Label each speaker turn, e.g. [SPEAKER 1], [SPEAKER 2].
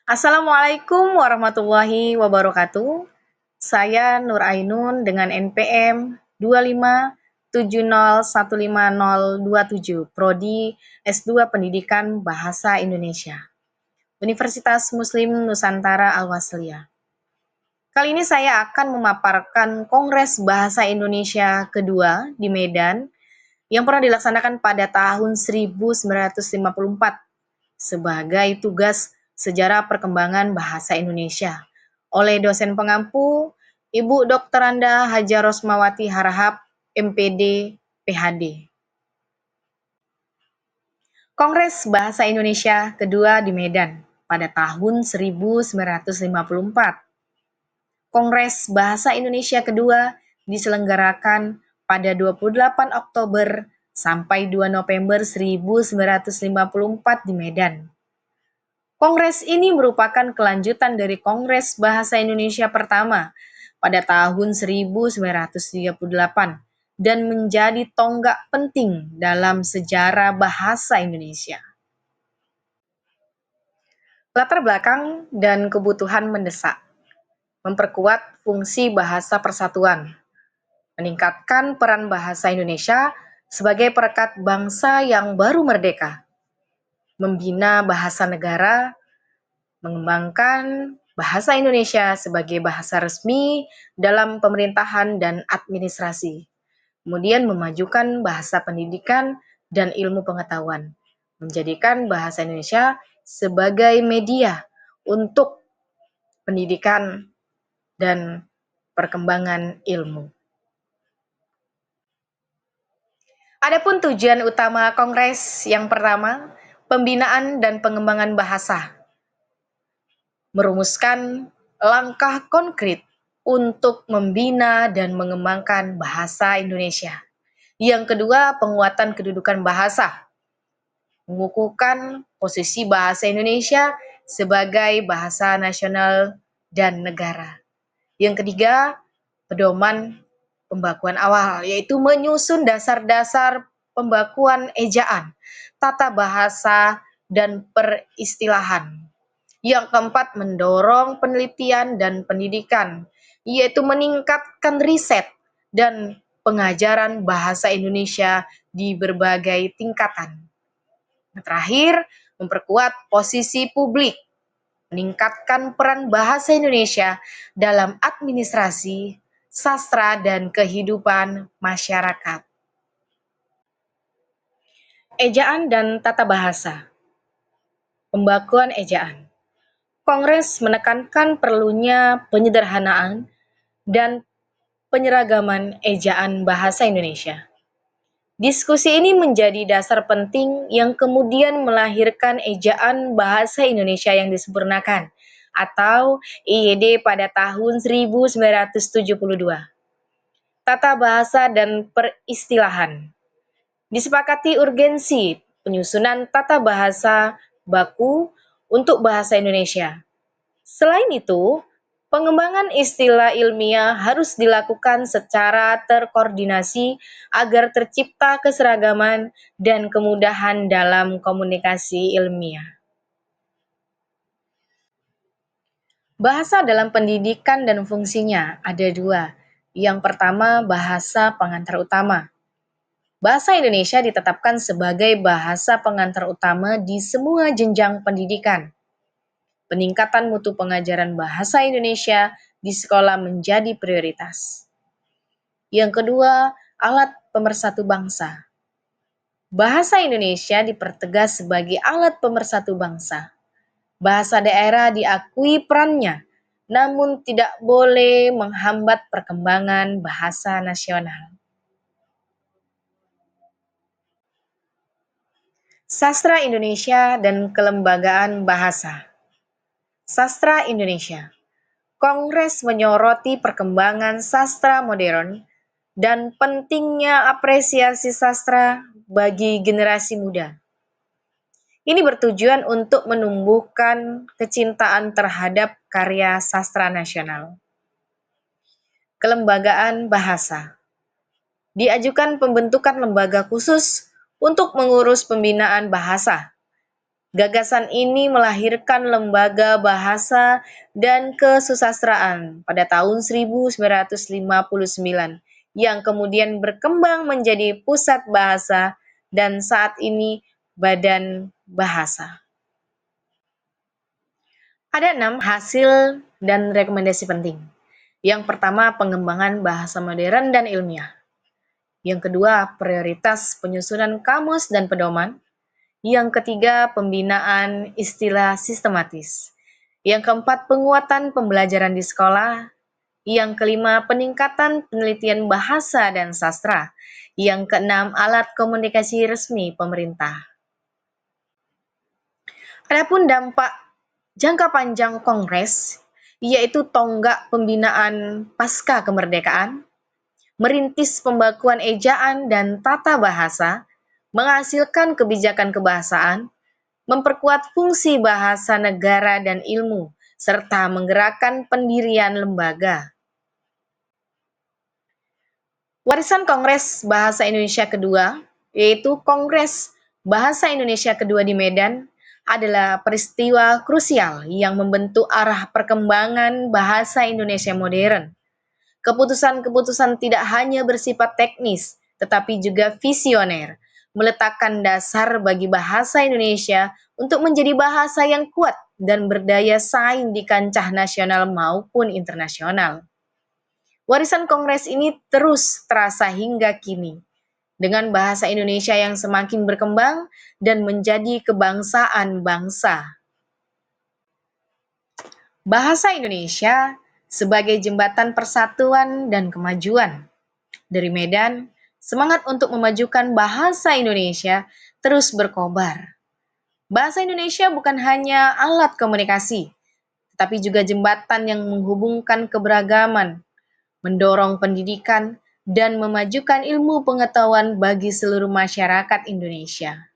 [SPEAKER 1] Assalamualaikum warahmatullahi wabarakatuh. Saya Nur Ainun dengan NPM 2570150027, Prodi S2 Pendidikan Bahasa Indonesia, Universitas Muslim Nusantara Al-Wasliyah. Kali ini saya akan memaparkan Kongres Bahasa Indonesia kedua di Medan yang pernah dilaksanakan pada tahun 1954 sebagai tugas sejarah perkembangan bahasa Indonesia oleh dosen pengampu Ibu Dr. Anda Hajar Rosmawati Harahap, MPD, PhD. Kongres Bahasa Indonesia kedua di Medan pada tahun 1954. Kongres Bahasa Indonesia kedua diselenggarakan pada 28 Oktober sampai 2 November 1954 di Medan. Kongres ini merupakan kelanjutan dari Kongres Bahasa Indonesia pertama pada tahun 1938 dan menjadi tonggak penting dalam sejarah bahasa Indonesia. Latar belakang dan kebutuhan mendesak. Memperkuat fungsi bahasa persatuan. Meningkatkan peran bahasa Indonesia sebagai perekat bangsa yang baru merdeka. Membina bahasa negara, mengembangkan bahasa Indonesia sebagai bahasa resmi dalam pemerintahan dan administrasi. Kemudian memajukan bahasa pendidikan dan ilmu pengetahuan. Menjadikan bahasa Indonesia sebagai media untuk pendidikan dan perkembangan ilmu. Adapun tujuan utama Kongres yang pertama, pembinaan dan pengembangan bahasa. Merumuskan langkah konkret untuk membina dan mengembangkan bahasa Indonesia. Yang kedua, penguatan kedudukan bahasa. Mengukuhkan posisi bahasa Indonesia sebagai bahasa nasional dan negara. Yang ketiga, pedoman pembakuan awal, yaitu menyusun dasar-dasar pembakuan ejaan, tata bahasa, dan peristilahan. Yang keempat, mendorong penelitian dan pendidikan, yaitu meningkatkan riset dan pengajaran bahasa Indonesia di berbagai tingkatan. Terakhir, memperkuat posisi publik, meningkatkan peran bahasa Indonesia dalam administrasi, sastra, dan kehidupan masyarakat. Ejaan dan tata bahasa. Pembakuan ejaan. Kongres menekankan perlunya penyederhanaan dan penyeragaman ejaan bahasa Indonesia. Diskusi ini menjadi dasar penting yang kemudian melahirkan ejaan bahasa Indonesia yang disempurnakan atau IYD pada tahun 1972. Tata bahasa dan peristilahan. Disepakati urgensi penyusunan tata bahasa baku untuk bahasa Indonesia. Selain itu, pengembangan istilah ilmiah harus dilakukan secara terkoordinasi agar tercipta keseragaman dan kemudahan dalam komunikasi ilmiah. Bahasa dalam pendidikan dan fungsinya ada dua. Yang pertama, bahasa pengantar utama. Bahasa Indonesia ditetapkan sebagai bahasa pengantar utama di semua jenjang pendidikan. Peningkatan mutu pengajaran bahasa Indonesia di sekolah menjadi prioritas. Yang kedua, alat pemersatu bangsa. Bahasa Indonesia dipertegas sebagai alat pemersatu bangsa. Bahasa daerah diakui perannya, namun tidak boleh menghambat perkembangan bahasa nasional. Sastra Indonesia dan kelembagaan bahasa. Sastra Indonesia. Kongres menyoroti perkembangan sastra modern dan pentingnya apresiasi sastra bagi generasi muda. Ini bertujuan untuk menumbuhkan kecintaan terhadap karya sastra nasional. Kelembagaan bahasa. Diajukan pembentukan lembaga khusus untuk mengurus pembinaan bahasa. Gagasan ini melahirkan Lembaga Bahasa dan Kesusastraan pada tahun 1959 yang kemudian berkembang menjadi Pusat Bahasa dan saat ini Badan Bahasa. Ada 6 hasil dan rekomendasi penting. Yang pertama, pengembangan bahasa modern dan ilmiah. Yang kedua, prioritas penyusunan kamus dan pedoman. Yang ketiga, pembinaan istilah sistematis. Yang keempat, penguatan pembelajaran di sekolah. Yang kelima, peningkatan penelitian bahasa dan sastra. Yang keenam, alat komunikasi resmi pemerintah. Adapun dampak jangka panjang Kongres, yaitu tonggak pembinaan pasca kemerdekaan, merintis pembakuan ejaan dan tata bahasa, menghasilkan kebijakan kebahasaan, memperkuat fungsi bahasa negara dan ilmu, serta menggerakkan pendirian lembaga. Warisan Kongres Bahasa Indonesia Kedua, yaitu Kongres Bahasa Indonesia Kedua di Medan, adalah peristiwa krusial yang membentuk arah perkembangan bahasa Indonesia modern. Keputusan-keputusan tidak hanya bersifat teknis, tetapi juga visioner, meletakkan dasar bagi bahasa Indonesia untuk menjadi bahasa yang kuat dan berdaya saing di kancah nasional maupun internasional. Warisan Kongres ini terus terasa hingga kini, dengan bahasa Indonesia yang semakin berkembang dan menjadi kebangsaan bangsa. Bahasa Indonesia sebagai jembatan persatuan dan kemajuan. Dari Medan, semangat untuk memajukan bahasa Indonesia terus berkobar. Bahasa Indonesia bukan hanya alat komunikasi, tetapi juga jembatan yang menghubungkan keberagaman, mendorong pendidikan, dan memajukan ilmu pengetahuan bagi seluruh masyarakat Indonesia.